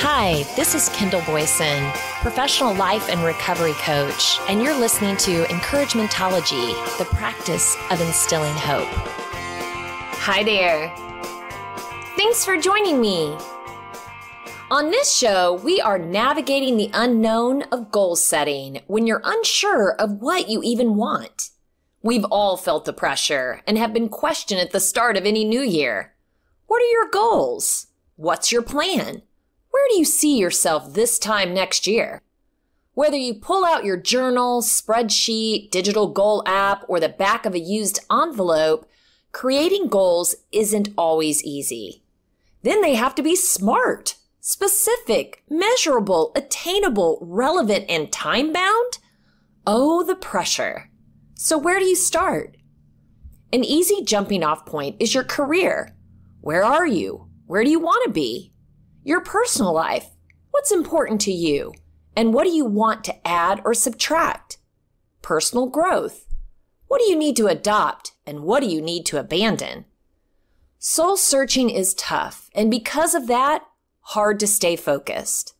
Hi, this is Kendall Boyson, professional life and recovery coach, and you're listening to Encouragementology, the practice of instilling hope. Hi there. Thanks for joining me. On this show, we are navigating the unknown of goal setting when you're unsure of what you even want. We've all felt the pressure and have been questioned at the start of any new year. What are your goals? What's your plan? Where do you see yourself this time next year? Whether you pull out your journal, spreadsheet, digital goal app, or the back of a used envelope, creating goals isn't always easy. Then they have to be smart, specific, measurable, attainable, relevant, and time-bound? Oh, the pressure. So where do you start? An easy jumping off point is your career. Where are you? Where do you want to be? Your personal life. What's important to you? And what do you want to add or subtract? Personal growth. What do you need to adopt? And what do you need to abandon? Soul searching is tough, and because of that, hard to stay focused.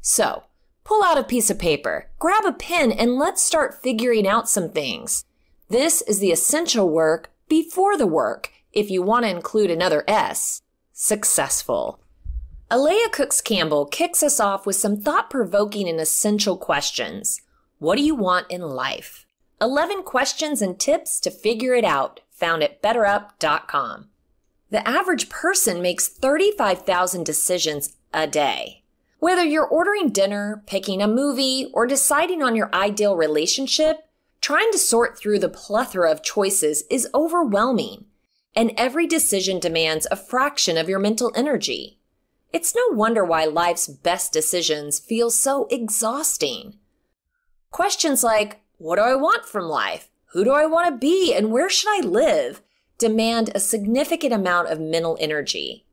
So, pull out a piece of paper, grab a pen, and let's start figuring out some things. This is the essential work before the work, if you want to include another S, successful. Alea Cooks Campbell kicks us off with some thought-provoking and essential questions. What do you want in life? 11 questions and tips to figure it out, found at betterup.com. The average person makes 35,000 decisions a day. Whether you're ordering dinner, picking a movie, or deciding on your ideal relationship, trying to sort through the plethora of choices is overwhelming, and every decision demands a fraction of your mental energy. It's no wonder why life's best decisions feel so exhausting. Questions like, what do I want from life? Who do I want to be? And where should I live? Demand a significant amount of mental energy.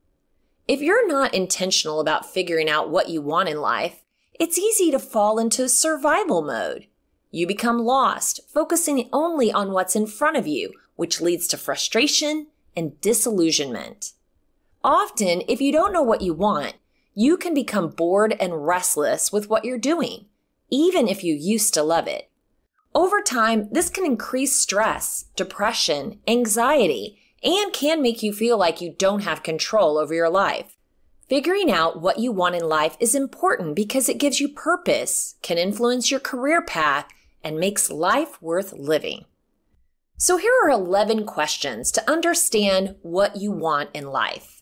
If you're not intentional about figuring out what you want in life, it's easy to fall into survival mode. You become lost, focusing only on what's in front of you, which leads to frustration and disillusionment. Often, if you don't know what you want, you can become bored and restless with what you're doing, even if you used to love it. Over time, this can increase stress, depression, anxiety, and can make you feel like you don't have control over your life. Figuring out what you want in life is important because it gives you purpose, can influence your career path, and makes life worth living. So here are 11 questions to understand what you want in life.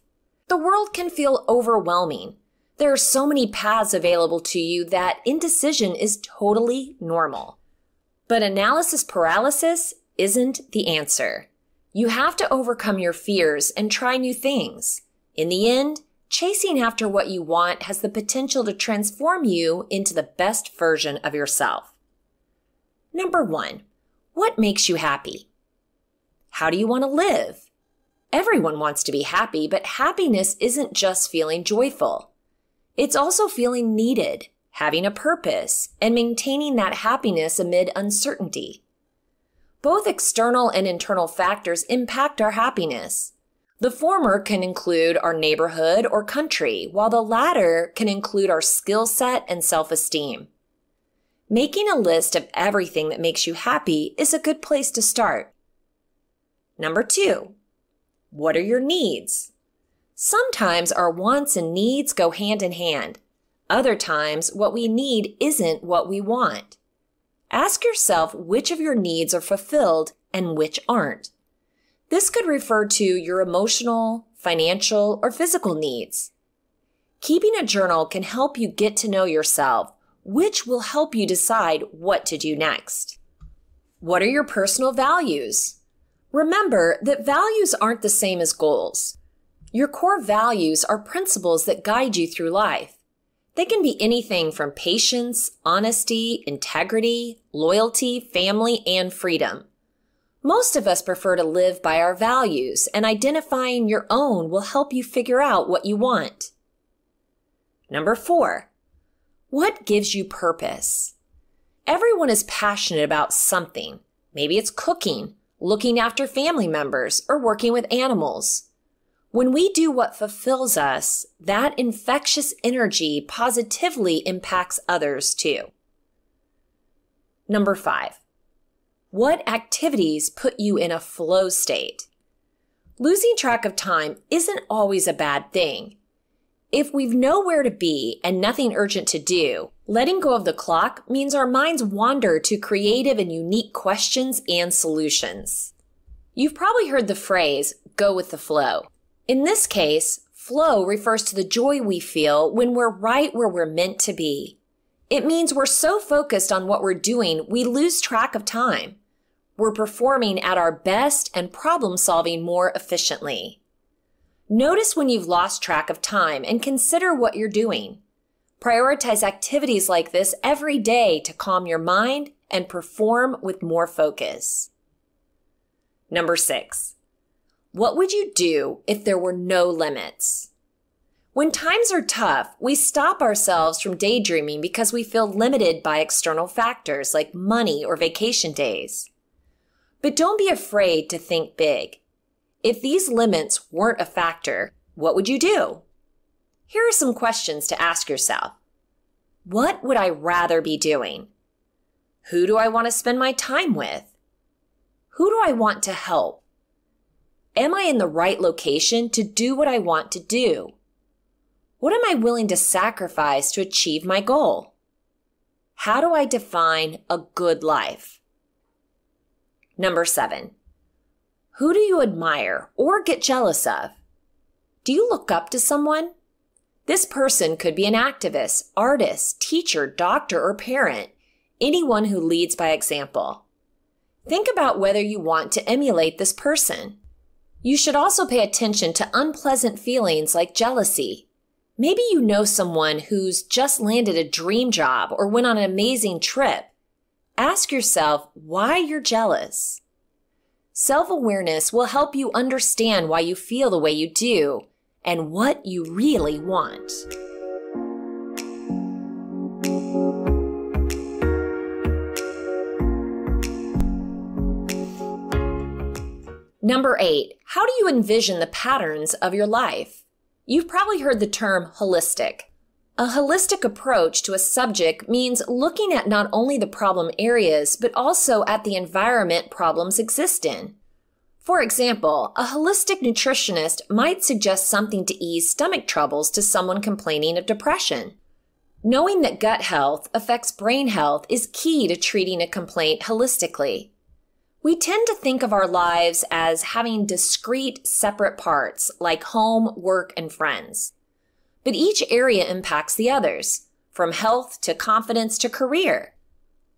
The world can feel overwhelming. There are so many paths available to you that indecision is totally normal. But analysis paralysis isn't the answer. You have to overcome your fears and try new things. In the end, chasing after what you want has the potential to transform you into the best version of yourself. Number 1, what makes you happy? How do you want to live? Everyone wants to be happy, but happiness isn't just feeling joyful. It's also feeling needed, having a purpose, and maintaining that happiness amid uncertainty. Both external and internal factors impact our happiness. The former can include our neighborhood or country, while the latter can include our skill set and self-esteem. Making a list of everything that makes you happy is a good place to start. Number 2. What are your needs? Sometimes our wants and needs go hand in hand. Other times, what we need isn't what we want. Ask yourself which of your needs are fulfilled and which aren't. This could refer to your emotional, financial, or physical needs. Keeping a journal can help you get to know yourself, which will help you decide what to do next. What are your personal values? Remember that values aren't the same as goals. Your core values are principles that guide you through life. They can be anything from patience, honesty, integrity, loyalty, family, and freedom. Most of us prefer to live by our values, and identifying your own will help you figure out what you want. Number 4, what gives you purpose? Everyone is passionate about something. Maybe it's cooking, looking after family members, or working with animals. When we do what fulfills us, that infectious energy positively impacts others too. Number 5, what activities put you in a flow state? Losing track of time isn't always a bad thing. If we've nowhere to be and nothing urgent to do, letting go of the clock means our minds wander to creative and unique questions and solutions. You've probably heard the phrase, go with the flow. In this case, flow refers to the joy we feel when we're right where we're meant to be. It means we're so focused on what we're doing, we lose track of time. We're performing at our best and problem-solving more efficiently. Notice when you've lost track of time and consider what you're doing. Prioritize activities like this every day to calm your mind and perform with more focus. Number 6, what would you do if there were no limits? When times are tough, we stop ourselves from daydreaming because we feel limited by external factors like money or vacation days. But don't be afraid to think big. If these limits weren't a factor, what would you do? Here are some questions to ask yourself. What would I rather be doing? Who do I want to spend my time with? Who do I want to help? Am I in the right location to do what I want to do? What am I willing to sacrifice to achieve my goal? How do I define a good life? Number 7, who do you admire or get jealous of? Do you look up to someone? This person could be an activist, artist, teacher, doctor, or parent, anyone who leads by example. Think about whether you want to emulate this person. You should also pay attention to unpleasant feelings like jealousy. Maybe you know someone who's just landed a dream job or went on an amazing trip. Ask yourself why you're jealous. Self-awareness will help you understand why you feel the way you do and what you really want. Number 8, how do you envision the patterns of your life? You've probably heard the term holistic. A holistic approach to a subject means looking at not only the problem areas, but also at the environment problems exist in. For example, a holistic nutritionist might suggest something to ease stomach troubles to someone complaining of depression. Knowing that gut health affects brain health is key to treating a complaint holistically. We tend to think of our lives as having discrete, separate parts like home, work, and friends. But each area impacts the others, from health to confidence to career.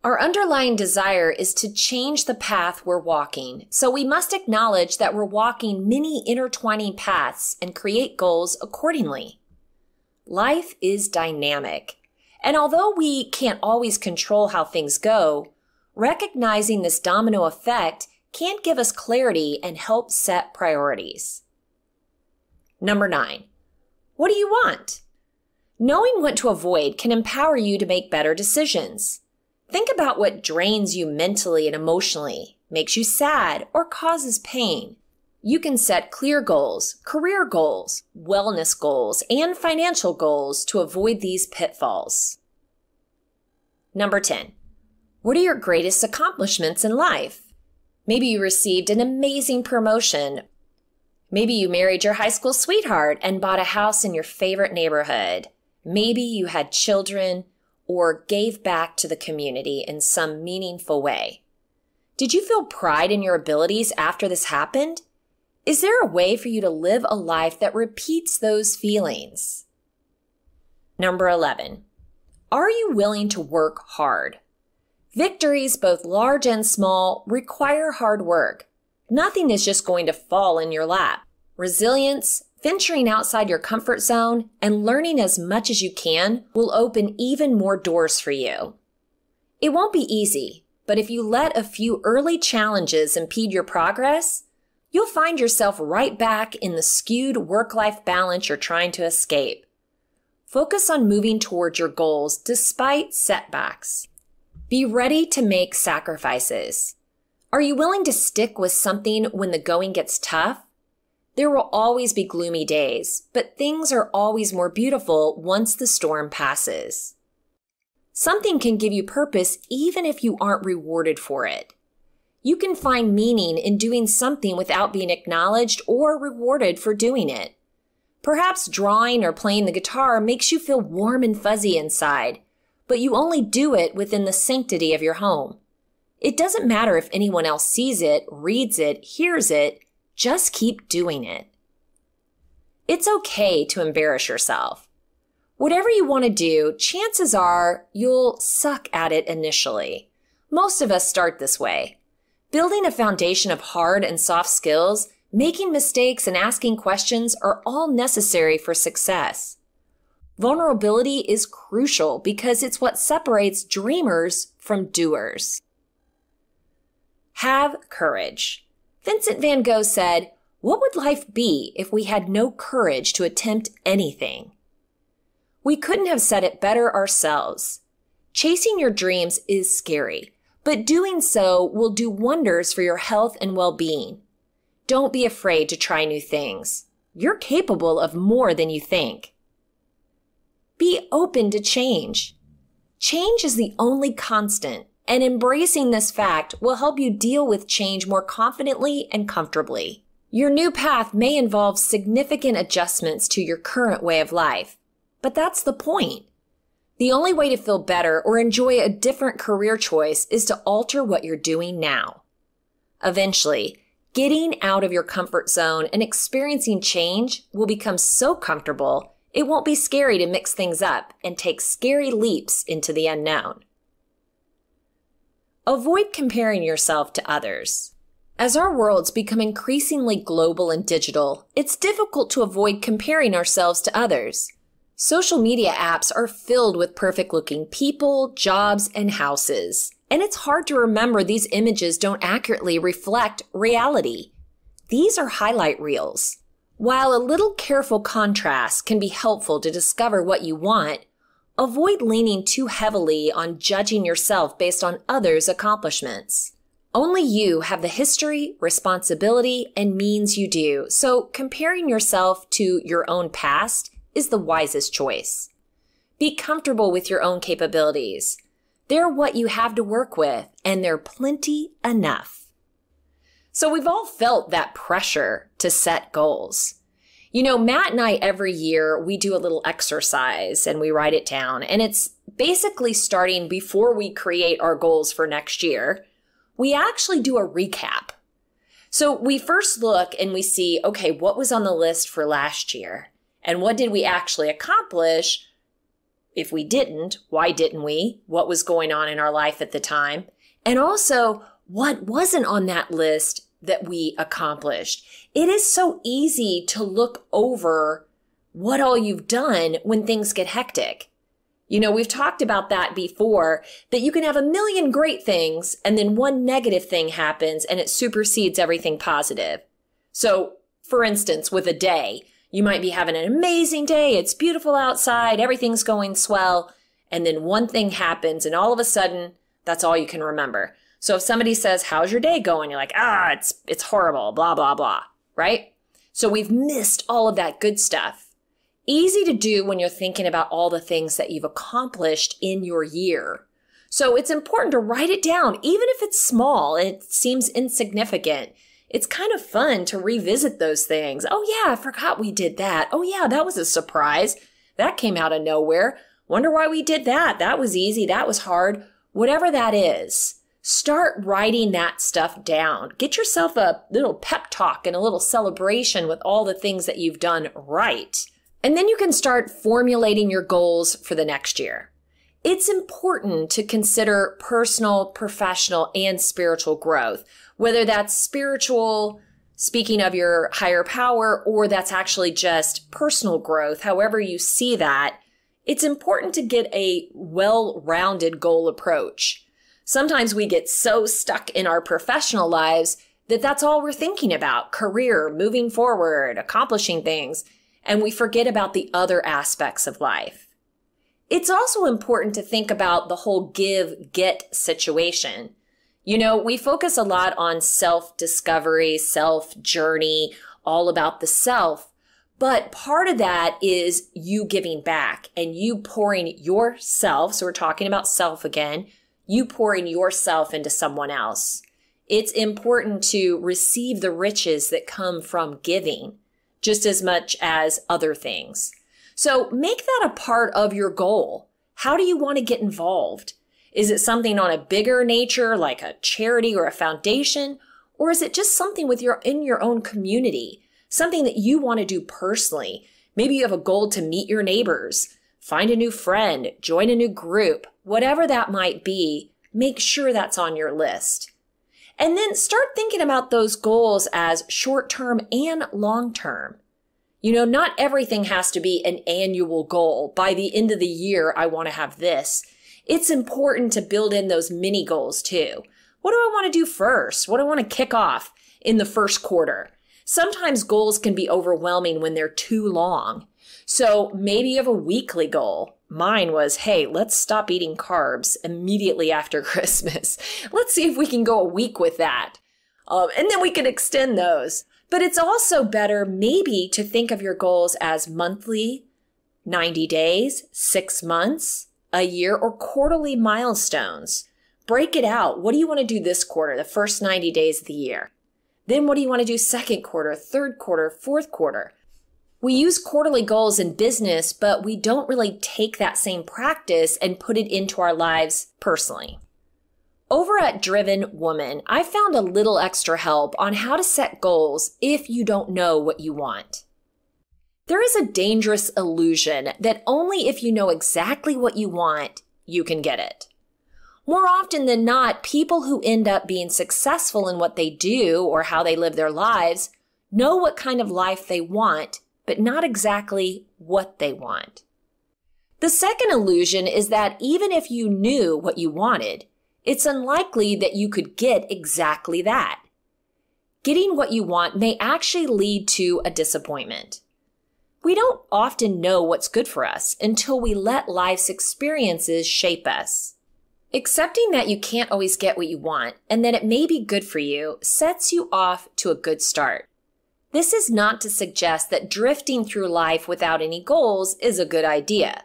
Our underlying desire is to change the path we're walking, so we must acknowledge that we're walking many intertwining paths and create goals accordingly. Life is dynamic, and although we can't always control how things go, recognizing this domino effect can give us clarity and help set priorities. Number 9. What do you want? Knowing what to avoid can empower you to make better decisions. Think about what drains you mentally and emotionally, makes you sad, or causes pain. You can set clear goals, career goals, wellness goals, and financial goals to avoid these pitfalls. Number 10. What are your greatest accomplishments in life? Maybe you received an amazing promotion. Maybe you married your high school sweetheart and bought a house in your favorite neighborhood. Maybe you had children or gave back to the community in some meaningful way. Did you feel pride in your abilities after this happened? Is there a way for you to live a life that repeats those feelings? Number 11. Are you willing to work hard? Victories, both large and small, require hard work. Nothing is just going to fall in your lap. Resilience, venturing outside your comfort zone, and learning as much as you can will open even more doors for you. It won't be easy, but if you let a few early challenges impede your progress, you'll find yourself right back in the skewed work-life balance you're trying to escape. Focus on moving towards your goals despite setbacks. Be ready to make sacrifices. Are you willing to stick with something when the going gets tough? There will always be gloomy days, but things are always more beautiful once the storm passes. Something can give you purpose even if you aren't rewarded for it. You can find meaning in doing something without being acknowledged or rewarded for doing it. Perhaps drawing or playing the guitar makes you feel warm and fuzzy inside, but you only do it within the sanctity of your home. It doesn't matter if anyone else sees it, reads it, hears it, just keep doing it. It's okay to embarrass yourself. Whatever you want to do, chances are you'll suck at it initially. Most of us start this way. Building a foundation of hard and soft skills, making mistakes and asking questions are all necessary for success. Vulnerability is crucial because it's what separates dreamers from doers. Have courage. Vincent van Gogh said, "What would life be if we had no courage to attempt anything?" We couldn't have said it better ourselves. Chasing your dreams is scary, but doing so will do wonders for your health and well-being. Don't be afraid to try new things. You're capable of more than you think. Be open to change. Change is the only constant, and embracing this fact will help you deal with change more confidently and comfortably. Your new path may involve significant adjustments to your current way of life, but that's the point. The only way to feel better or enjoy a different career choice is to alter what you're doing now. Eventually, getting out of your comfort zone and experiencing change will become so comfortable, it won't be scary to mix things up and take scary leaps into the unknown. Avoid comparing yourself to others. As our worlds become increasingly global and digital, it's difficult to avoid comparing ourselves to others. Social media apps are filled with perfect-looking people, jobs, and houses, and it's hard to remember these images don't accurately reflect reality. These are highlight reels. While a little careful contrast can be helpful to discover what you want, avoid leaning too heavily on judging yourself based on others' accomplishments. Only you have the history, responsibility, and means you do, so comparing yourself to your own past is the wisest choice. Be comfortable with your own capabilities. They're what you have to work with, and they're plenty enough. So we've all felt that pressure to set goals. You know, Matt and I, every year, we do a little exercise and we write it down. And it's basically starting before we create our goals for next year. We actually do a recap. So we first look and we see, okay, what was on the list for last year? And what did we actually accomplish? If we didn't, why didn't we? What was going on in our life at the time? And also, what wasn't on that list that we accomplished? It is so easy to look over what all you've done when things get hectic. You know, we've talked about that before, that you can have a million great things and then one negative thing happens and it supersedes everything positive. So, for instance, with a day, you might be having an amazing day, it's beautiful outside, everything's going swell, and then one thing happens and all of a sudden, that's all you can remember. So if somebody says, "How's your day going?" You're like, it's horrible, blah, blah, blah, right? So we've missed all of that good stuff. Easy to do when you're thinking about all the things that you've accomplished in your year. So it's important to write it down, even if it's small and it seems insignificant. It's kind of fun to revisit those things. Oh yeah, I forgot we did that. Oh yeah, that was a surprise. That came out of nowhere. Wonder why we did that. That was easy. That was hard. Whatever that is, start writing that stuff down. Get yourself a little pep talk and a little celebration with all the things that you've done right. And then you can start formulating your goals for the next year. It's important to consider personal, professional, and spiritual growth, whether that's spiritual, speaking of your higher power, or that's actually just personal growth, however you see that. It's important to get a well-rounded goal approach. Sometimes we get so stuck in our professional lives that that's all we're thinking about, career, moving forward, accomplishing things, and we forget about the other aspects of life. It's also important to think about the whole give-get situation. You know, we focus a lot on self-discovery, self-journey, all about the self. But part of that is you giving back and you pouring yourself. So we're talking about self again. You pouring yourself into someone else. It's important to receive the riches that come from giving just as much as other things. So make that a part of your goal. How do you want to get involved? Is it something on a bigger nature like a charity or a foundation? Or is it just something in your own community? Something that you want to do personally. Maybe you have a goal to meet your neighbors, find a new friend, join a new group, whatever that might be, make sure that's on your list. And then start thinking about those goals as short-term and long-term. Not everything has to be an annual goal. By the end of the year, I want to have this. It's important to build in those mini goals too. What do I want to do first? What do I want to kick off in the first quarter? Sometimes goals can be overwhelming when they're too long. So maybe you have a weekly goal. Mine was, hey, let's stop eating carbs immediately after Christmas. Let's see if we can go a week with that. And then we can extend those. But it's also better maybe to think of your goals as monthly, 90 days, 6 months, a year, or quarterly milestones. Break it out. What do you want to do this quarter, the first 90 days of the year? Then what do you want to do second quarter, third quarter, fourth quarter? We use quarterly goals in business, but we don't really take that same practice and put it into our lives personally. Over at Driven Woman, I found a little extra help on how to set goals if you don't know what you want. There is a dangerous illusion that only if you know exactly what you want, you can get it. More often than not, people who end up being successful in what they do or how they live their lives know what kind of life they want, but not exactly what they want. The second illusion is that even if you knew what you wanted, it's unlikely that you could get exactly that. Getting what you want may actually lead to a disappointment. We don't often know what's good for us until we let life's experiences shape us. Accepting that you can't always get what you want and that it may be good for you sets you off to a good start. This is not to suggest that drifting through life without any goals is a good idea.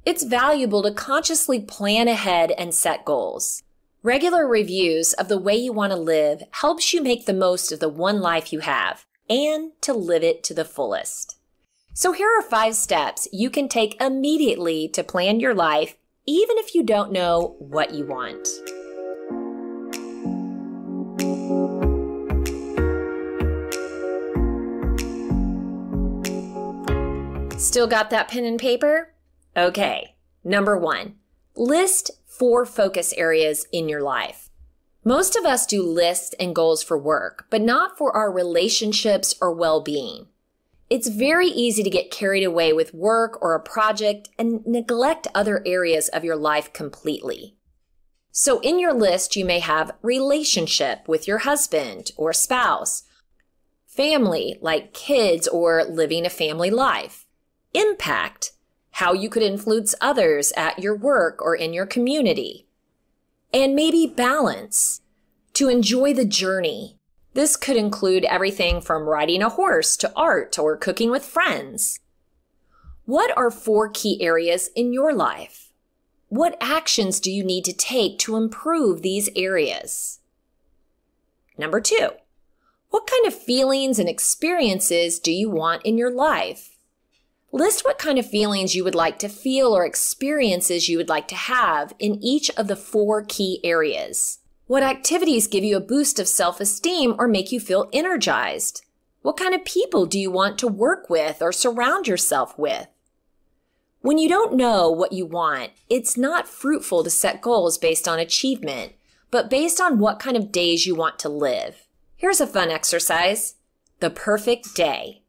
It's valuable to consciously plan ahead and set goals. Regular reviews of the way you want to live helps you make the most of the one life you have and to live it to the fullest. So here are 5 steps you can take immediately to plan your life, even if you don't know what you want. Still got that pen and paper? Okay. Number 1, list 4 focus areas in your life. Most of us do lists and goals for work, but not for our relationships or well-being. It's very easy to get carried away with work or a project and neglect other areas of your life completely. So in your list, you may have relationship with your husband or spouse, family, like kids or living a family life, impact, how you could influence others at your work or in your community, and maybe balance, to enjoy the journey. This could include everything from riding a horse to art or cooking with friends. What are 4 key areas in your life? What actions do you need to take to improve these areas? Number 2, what kind of feelings and experiences do you want in your life? List what kind of feelings you would like to feel or experiences you would like to have in each of the 4 key areas. What activities give you a boost of self-esteem or make you feel energized? What kind of people do you want to work with or surround yourself with? When you don't know what you want, it's not fruitful to set goals based on achievement, but based on what kind of days you want to live. Here's a fun exercise: the perfect day.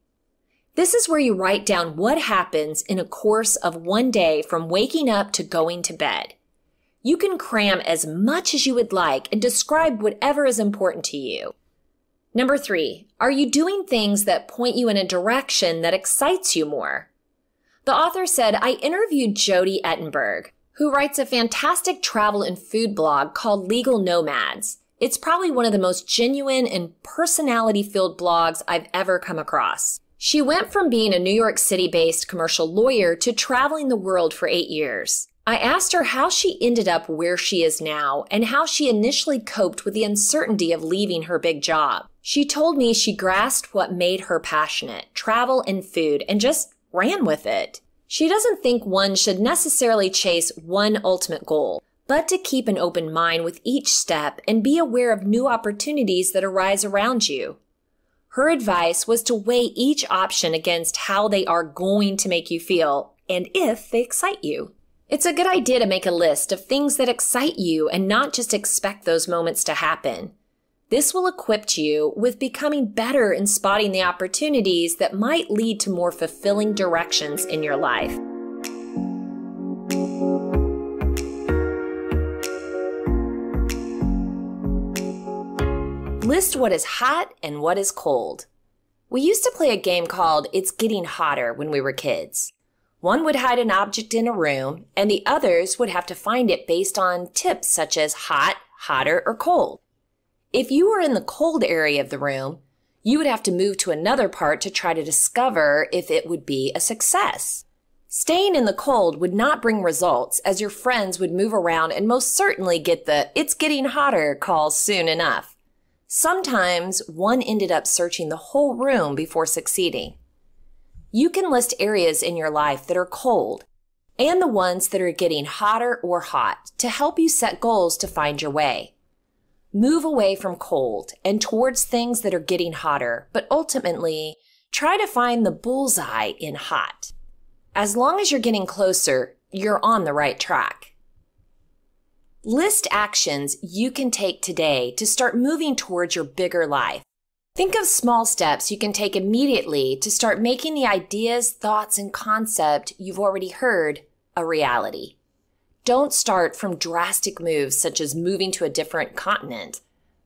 This is where you write down what happens in a course of one day from waking up to going to bed. You can cram as much as you would like and describe whatever is important to you. Number 3, are you doing things that point you in a direction that excites you more? The author said, I interviewed Jody Ettenberg, who writes a fantastic travel and food blog called Legal Nomads, It's probably one of the most genuine and personality-filled blogs I've ever come across. She went from being a New York City-based commercial lawyer to traveling the world for 8 years. I asked her how she ended up where she is now and how she initially coped with the uncertainty of leaving her big job. She told me she grasped what made her passionate, travel and food, and just ran with it. She doesn't think one should necessarily chase one ultimate goal, but to keep an open mind with each step and be aware of new opportunities that arise around you. Her advice was to weigh each option against how they are going to make you feel and if they excite you. It's a good idea to make a list of things that excite you and not just expect those moments to happen. This will equip you with becoming better in spotting the opportunities that might lead to more fulfilling directions in your life. List what is hot and what is cold. We used to play a game called It's Getting Hotter when we were kids. One would hide an object in a room, and the others would have to find it based on tips such as hot, hotter, or cold. If you were in the cold area of the room, you would have to move to another part to try to discover if it would be a success. Staying in the cold would not bring results, as your friends would move around and most certainly get the "it's getting hotter" calls soon enough. Sometimes one ended up searching the whole room before succeeding. You can list areas in your life that are cold and the ones that are getting hotter or hot to help you set goals to find your way. Move away from cold and towards things that are getting hotter, but ultimately try to find the bullseye in hot. As long as you're getting closer, you're on the right track. List actions you can take today to start moving towards your bigger life. Think of small steps you can take immediately to start making the ideas, thoughts, and concept you've already heard a reality. Don't start from drastic moves such as moving to a different continent.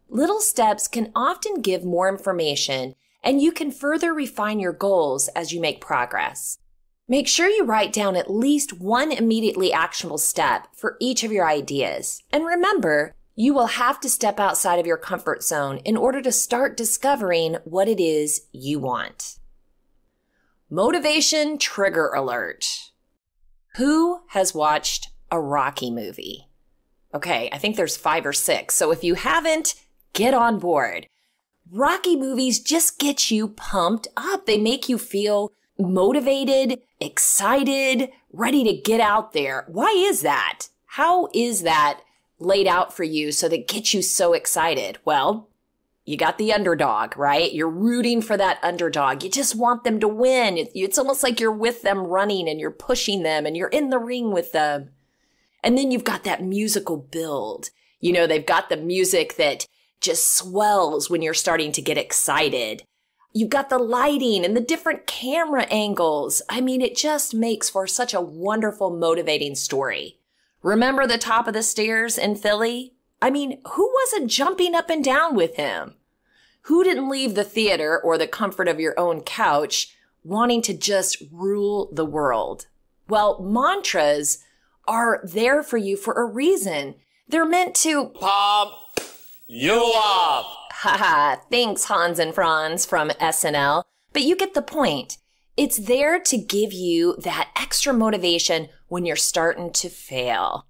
Little steps can often give more information, and you can further refine your goals as you make progress. Make sure you write down at least one immediately actionable step for each of your ideas. And remember, you will have to step outside of your comfort zone in order to start discovering what it is you want. Motivation trigger alert. Who has watched a Rocky movie? Okay, I think there's 5 or 6, so if you haven't, get on board. Rocky movies just get you pumped up. They make you feel motivated, excited, ready to get out there. Why is that? How is that laid out for you so that gets you so excited? Well, you got the underdog, right? You're rooting for that underdog. You just want them to win. It's almost like you're with them running and you're pushing them and you're in the ring with them. And then you've got that musical build. You know, they've got the music that just swells when you're starting to get excited. You've got the lighting and the different camera angles. I mean, it just makes for such a wonderful, motivating story. Remember the top of the stairs in Philly? I mean, who wasn't jumping up and down with him? Who didn't leave the theater or the comfort of your own couch wanting to just rule the world? Well, mantras are there for you for a reason. They're meant to pump you up. Haha, thanks Hans and Franz from SNL, but you get the point. It's there to give you that extra motivation when you're starting to fail.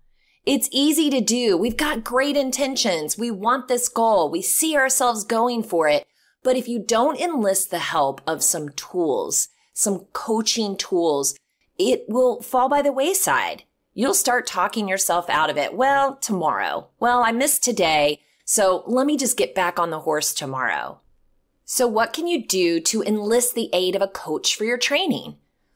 It's easy to do. We've got great intentions. We want this goal. We see ourselves going for it. But if you don't enlist the help of some tools, some coaching tools, it will fall by the wayside. You'll start talking yourself out of it. Well, tomorrow. Well, I missed today. So let me just get back on the horse tomorrow. So what can you do to enlist the aid of a coach for your training?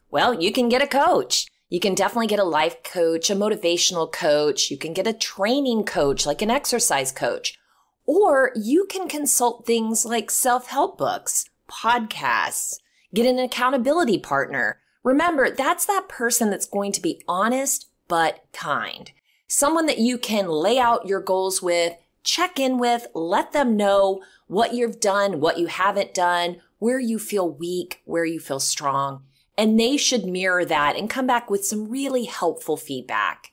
Well, you can get a coach. You can definitely get a life coach, a motivational coach. You can get a training coach, like an exercise coach. Or you can consult things like self-help books, podcasts, get an accountability partner. Remember, that's that person that's going to be honest but kind. Someone that you can lay out your goals with, check in with, let them know what you've done, what you haven't done, where you feel weak, where you feel strong. And they should mirror that and come back with some really helpful feedback.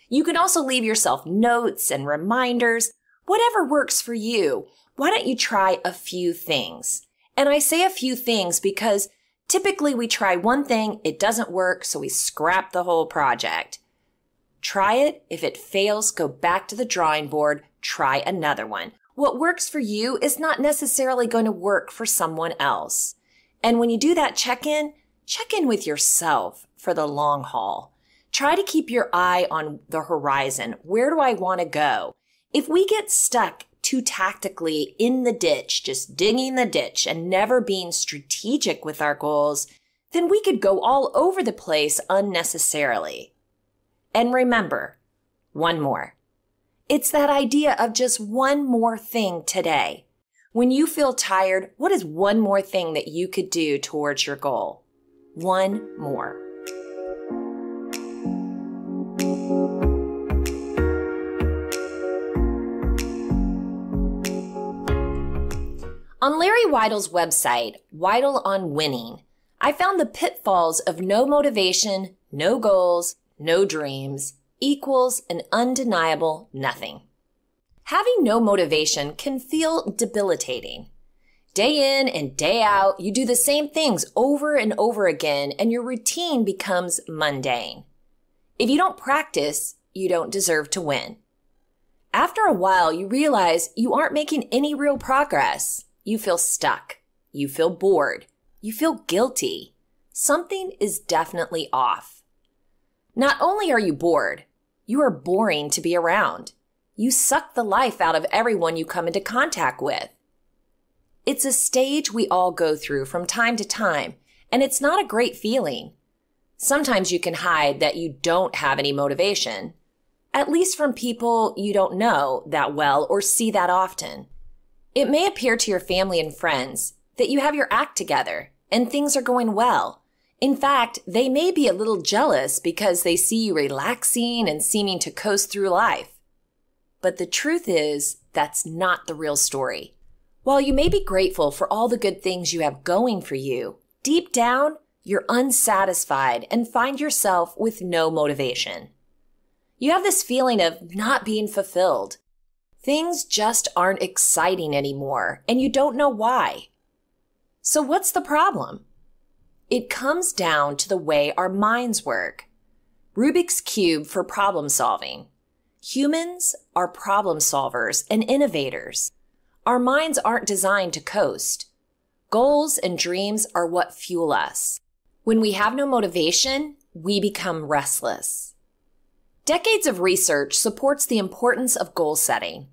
You can also leave yourself notes and reminders, Whatever works for you, why don't you try a few things? And I say a few things because typically we try one thing, it doesn't work, so we scrap the whole project. Try it. If it fails, go back to the drawing board, try another one. What works for you is not necessarily going to work for someone else. And when you do that check in with yourself for the long haul. Try to keep your eye on the horizon. Where do I want to go? If we get stuck too tactically in the ditch, just digging the ditch and never being strategic with our goals, then we could go all over the place unnecessarily. And remember, one more. It's that idea of just one more thing today. When you feel tired, what is one more thing that you could do towards your goal? One more. On Larry Weidle's website, Weidle on Winning, I found the pitfalls of no motivation, no goals, no dreams equals an undeniable nothing. Having no motivation can feel debilitating. Day in and day out, you do the same things over and over again, and your routine becomes mundane. If you don't practice, you don't deserve to win. After a while, you realize you aren't making any real progress. You feel stuck. You feel bored. You feel guilty. Something is definitely off. Not only are you bored, you are boring to be around. You suck the life out of everyone you come into contact with. It's a stage we all go through from time to time, and it's not a great feeling. Sometimes you can hide that you don't have any motivation, at least from people you don't know that well or see that often. It may appear to your family and friends that you have your act together and things are going well. In fact, they may be a little jealous because they see you relaxing and seeming to coast through life. But the truth is, that's not the real story. While you may be grateful for all the good things you have going for you, deep down, you're unsatisfied and find yourself with no motivation. You have this feeling of not being fulfilled. Things just aren't exciting anymore, and you don't know why. So what's the problem? It comes down to the way our minds work. Rubik's Cube for problem solving. Humans are problem solvers and innovators. Our minds aren't designed to coast. Goals and dreams are what fuel us. When we have no motivation, we become restless. Decades of research supports the importance of goal setting.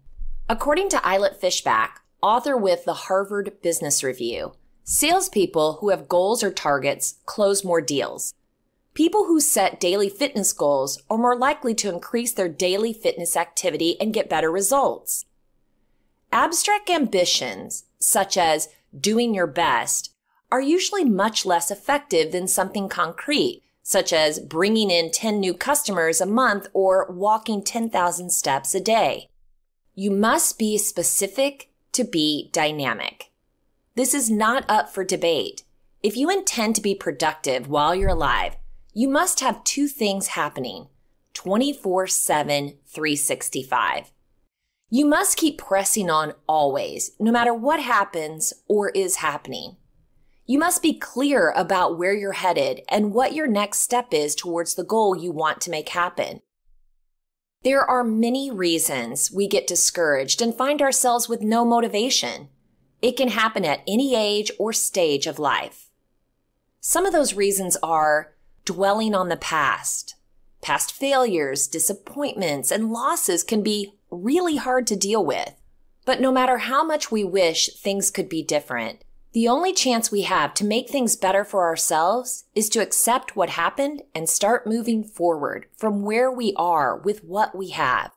According to Eilert Fishback, author with the Harvard Business Review, salespeople who have goals or targets close more deals. People who set daily fitness goals are more likely to increase their daily fitness activity and get better results. Abstract ambitions, such as doing your best, are usually much less effective than something concrete, such as bringing in 10 new customers a month or walking 10,000 steps a day. You must be specific to be dynamic. This is not up for debate. If you intend to be productive while you're alive, you must have two things happening 24/7, 365. You must keep pressing on always, no matter what happens or is happening. You must be clear about where you're headed and what your next step is towards the goal you want to make happen. There are many reasons we get discouraged and find ourselves with no motivation. It can happen at any age or stage of life. Some of those reasons are dwelling on the past. Past failures, disappointments, and losses can be really hard to deal with. But no matter how much we wish things could be different, the only chance we have to make things better for ourselves is to accept what happened and start moving forward from where we are with what we have.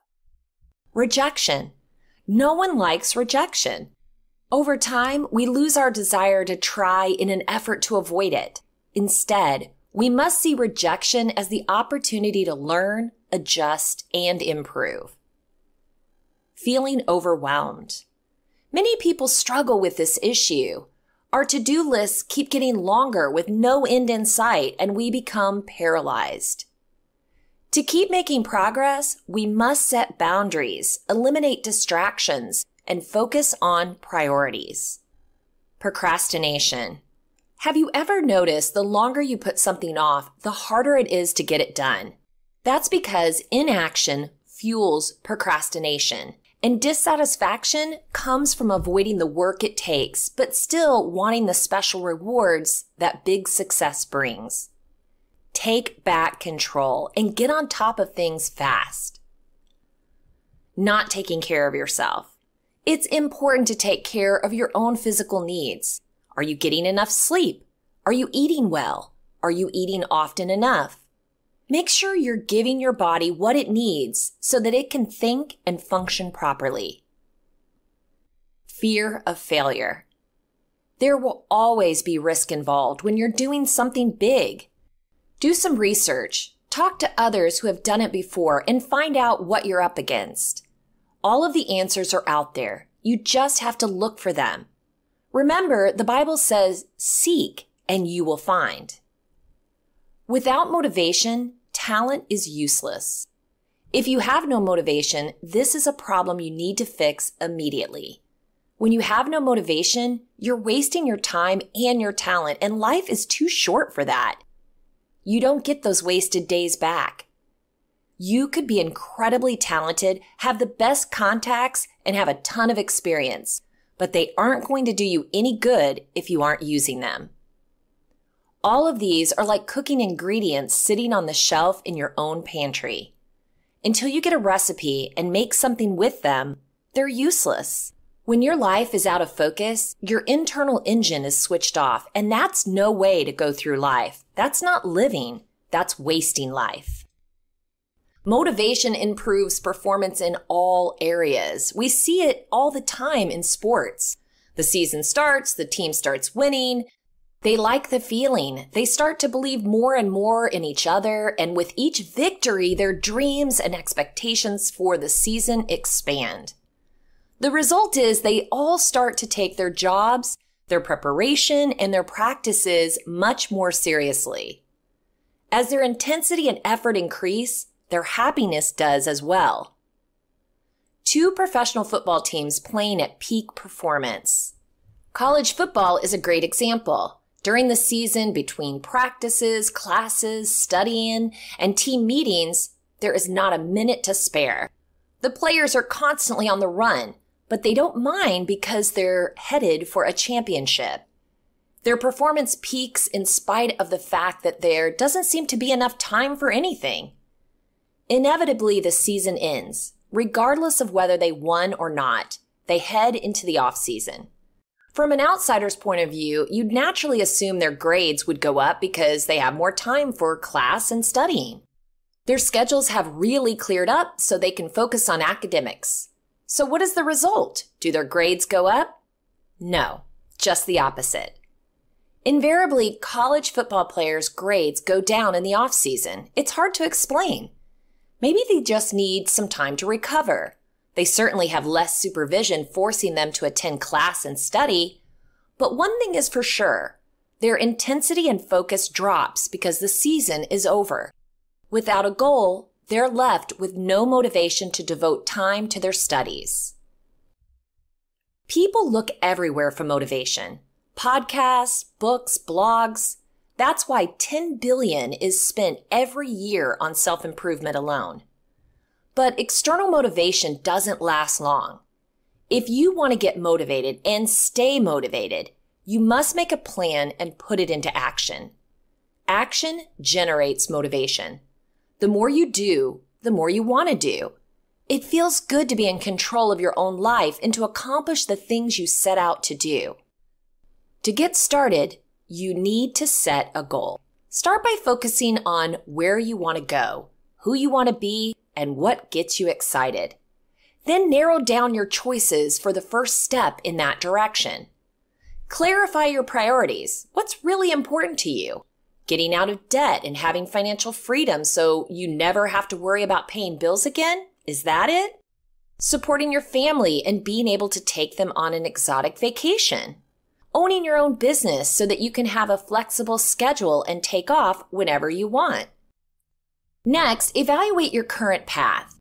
Rejection. No one likes rejection. Over time, we lose our desire to try in an effort to avoid it. Instead, we must see rejection as the opportunity to learn, adjust, and improve. Feeling overwhelmed. Many people struggle with this issue. Our to-do lists keep getting longer with no end in sight, and we become paralyzed. To keep making progress, we must set boundaries, eliminate distractions, and focus on priorities. Procrastination. Have you ever noticed the longer you put something off, the harder it is to get it done? That's because inaction fuels procrastination, and dissatisfaction comes from avoiding the work it takes, but still wanting the special rewards that big success brings. Take back control and get on top of things fast. Not taking care of yourself. It's important to take care of your own physical needs. Are you getting enough sleep? Are you eating well? Are you eating often enough? Make sure you're giving your body what it needs so that it can think and function properly. Fear of failure. There will always be risk involved when you're doing something big. Do some research, talk to others who have done it before, and find out what you're up against. All of the answers are out there. You just have to look for them. Remember, the Bible says, "Seek and you will find." Without motivation, talent is useless. If you have no motivation, this is a problem you need to fix immediately. When you have no motivation, you're wasting your time and your talent, and life is too short for that. You don't get those wasted days back. You could be incredibly talented, have the best contacts, and have a ton of experience, but they aren't going to do you any good if you aren't using them. All of these are like cooking ingredients sitting on the shelf in your own pantry. Until you get a recipe and make something with them, they're useless. When your life is out of focus, your internal engine is switched off, and that's no way to go through life. That's not living, that's wasting life. Motivation improves performance in all areas. We see it all the time in sports. The season starts, the team starts winning. They like the feeling. They start to believe more and more in each other, and with each victory, their dreams and expectations for the season expand. The result is they all start to take their jobs, their preparation, and their practices much more seriously. As their intensity and effort increase, their happiness does as well. 2 professional football teams playing at peak performance. College football is a great example. During the season, between practices, classes, studying, and team meetings, there is not a minute to spare. The players are constantly on the run, but they don't mind because they're headed for a championship. Their performance peaks in spite of the fact that there doesn't seem to be enough time for anything. Inevitably, the season ends. Regardless of whether they won or not, they head into the off-season. From an outsider's point of view, you'd naturally assume their grades would go up because they have more time for class and studying. Their schedules have really cleared up so they can focus on academics. So what is the result? Do their grades go up? No, just the opposite. Invariably, college football players' grades go down in the off-season. It's hard to explain. Maybe they just need some time to recover. They certainly have less supervision forcing them to attend class and study. But one thing is for sure, their intensity and focus drops because the season is over. Without a goal, they're left with no motivation to devote time to their studies. People look everywhere for motivation. Podcasts, books, blogs. That's why $10 billion is spent every year on self-improvement alone. But external motivation doesn't last long. If you want to get motivated and stay motivated, you must make a plan and put it into action. Action generates motivation. The more you do, the more you want to do. It feels good to be in control of your own life and to accomplish the things you set out to do. To get started, you need to set a goal. Start by focusing on where you want to go, who you want to be, and what gets you excited. Then narrow down your choices for the first step in that direction. Clarify your priorities. What's really important to you? Getting out of debt and having financial freedom so you never have to worry about paying bills again? Is that it? Supporting your family and being able to take them on an exotic vacation. Owning your own business so that you can have a flexible schedule and take off whenever you want. Next, evaluate your current path.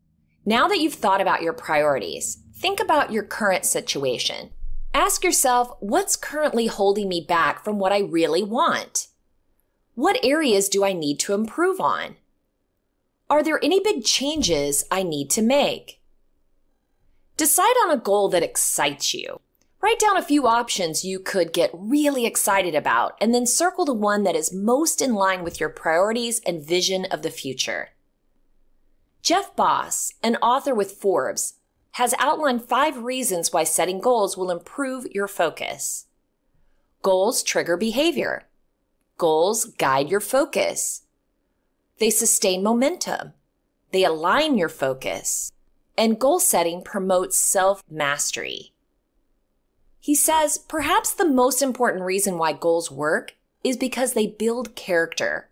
Now that you've thought about your priorities, think about your current situation. Ask yourself, what's currently holding me back from what I really want? What areas do I need to improve on? Are there any big changes I need to make? Decide on a goal that excites you. Write down a few options you could get really excited about, and then circle the one that is most in line with your priorities and vision of the future. Jeff Boss, an author with Forbes, has outlined 5 reasons why setting goals will improve your focus. Goals trigger behavior. Goals guide your focus. They sustain momentum. They align your focus. And goal setting promotes self-mastery. He says, perhaps the most important reason why goals work is because they build character.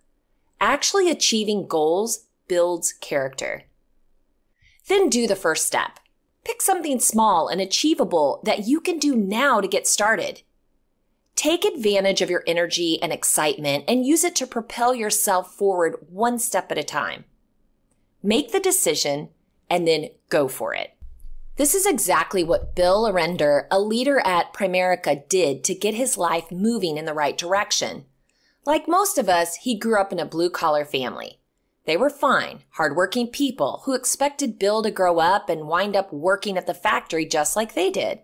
Actually achieving goals builds character. Then do the first step. Pick something small and achievable that you can do now to get started. Take advantage of your energy and excitement and use it to propel yourself forward one step at a time. Make the decision and then go for it. This is exactly what Bill Arender, a leader at Primerica, did to get his life moving in the right direction. Like most of us, he grew up in a blue-collar family. They were fine, hardworking people who expected Bill to grow up and wind up working at the factory just like they did.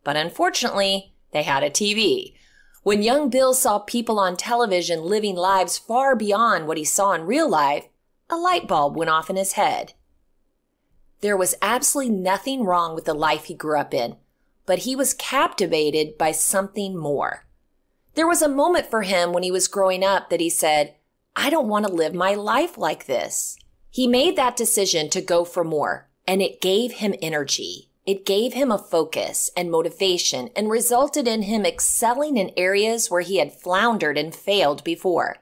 But unfortunately, they had a TV. When young Bill saw people on television living lives far beyond what he saw in real life, a light bulb went off in his head. There was absolutely nothing wrong with the life he grew up in, but he was captivated by something more. There was a moment for him when he was growing up that he said, I don't want to live my life like this. He made that decision to go for more, and it gave him energy. It gave him a focus and motivation and resulted in him excelling in areas where he had floundered and failed before.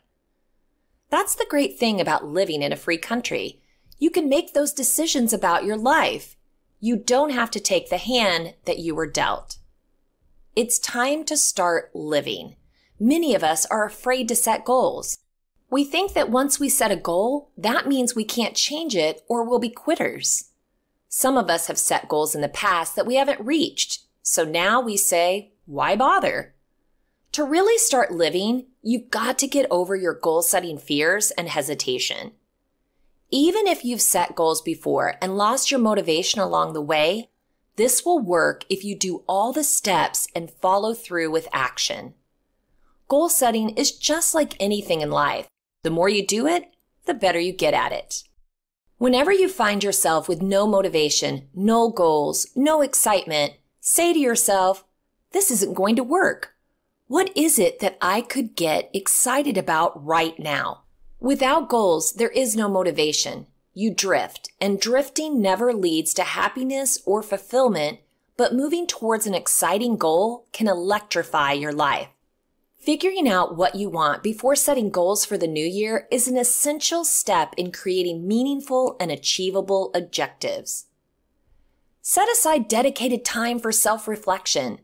That's the great thing about living in a free country. You can make those decisions about your life. You don't have to take the hand that you were dealt. It's time to start living. Many of us are afraid to set goals. We think that once we set a goal, that means we can't change it or we'll be quitters. Some of us have set goals in the past that we haven't reached, so now we say, why bother? To really start living, you've got to get over your goal-setting fears and hesitation. Even if you've set goals before and lost your motivation along the way, this will work if you do all the steps and follow through with action. Goal setting is just like anything in life. The more you do it, the better you get at it. Whenever you find yourself with no motivation, no goals, no excitement, say to yourself, this isn't going to work. What is it that I could get excited about right now? Without goals, there is no motivation. You drift, and drifting never leads to happiness or fulfillment, but moving towards an exciting goal can electrify your life. Figuring out what you want before setting goals for the new year is an essential step in creating meaningful and achievable objectives. Set aside dedicated time for self-reflection.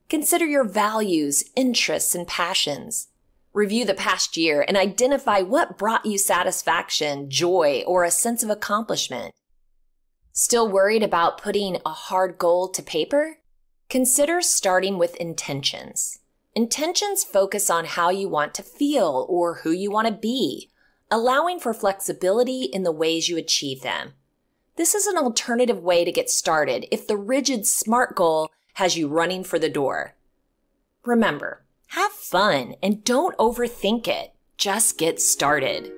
Consider your values, interests, and passions. Review the past year and identify what brought you satisfaction, joy, or a sense of accomplishment. Still worried about putting a hard goal to paper? Consider starting with intentions. Intentions focus on how you want to feel or who you want to be, allowing for flexibility in the ways you achieve them. This is an alternative way to get started if the rigid SMART goal has you running for the door. Remember, have fun and don't overthink it. Just get started.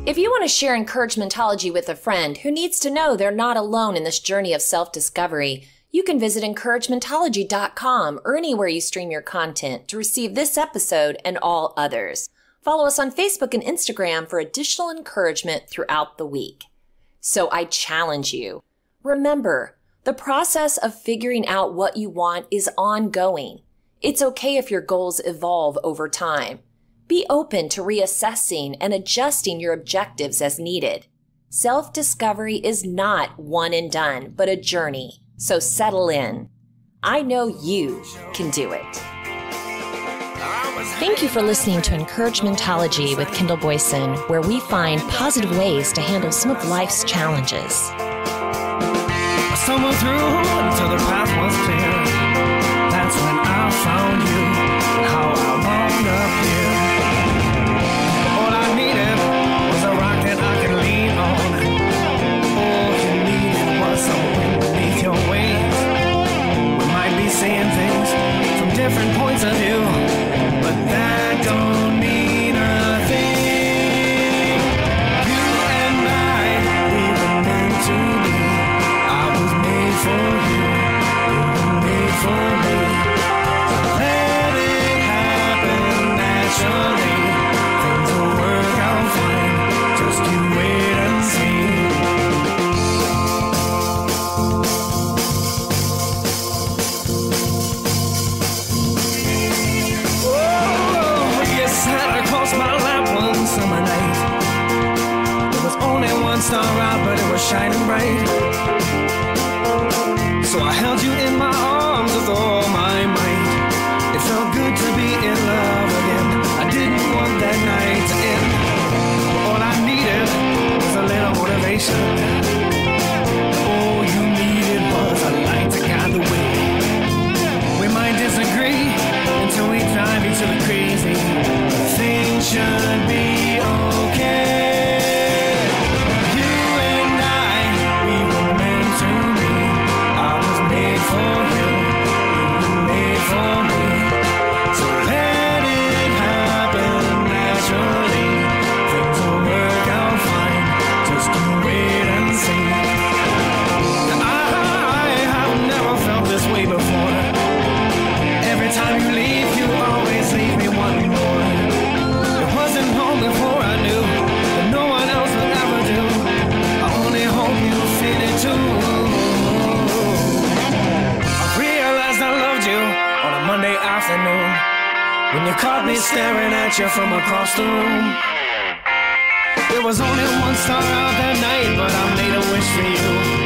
If you want to share encouragementology with a friend who needs to know they're not alone in this journey of self-discovery, you can visit encouragementology.com or anywhere you stream your content to receive this episode and all others. Follow us on Facebook and Instagram for additional encouragement throughout the week. So I challenge you. Remember, the process of figuring out what you want is ongoing. It's okay if your goals evolve over time. Be open to reassessing and adjusting your objectives as needed. Self-discovery is not one and done, but a journey, so settle in. I know you can do it. Thank you for listening to Encouragementology with Kendall Boyson, where we find positive ways to handle some of life's challenges. Stumbled through until the path was clear. That's when I found you, how I wound up here. All I needed was a rock that I could lean on. All you needed was some wind beneath your wings. We might be seeing things from different points of view, but that don't mean a thing. You and I, we were meant to be. I was made for you, you were made for me. So let it happen naturally. Things will work out fine, just you wait and see. My lap one summer night. There was only one star out, but it was shining bright. So I held you in my arms with all my might. It felt good to be in love again. I didn't want that night to end. All I needed was a little motivation. All you needed was a light to guide the way. We might disagree until we drive each other crazy. Things should be okay. You and I, we were meant to be. I was made for you, you were made for me. So let it happen naturally. Things will work out fine, just you wait and see. I have never felt this way before. Every time you leave, you always leave me wanting more. It wasn't long before I knew that no one else would ever do. I only hope you feel it too. I realized I loved you on a Monday afternoon, when you caught me staring at you from across the room. There was only one star out that night, but I made a wish for you.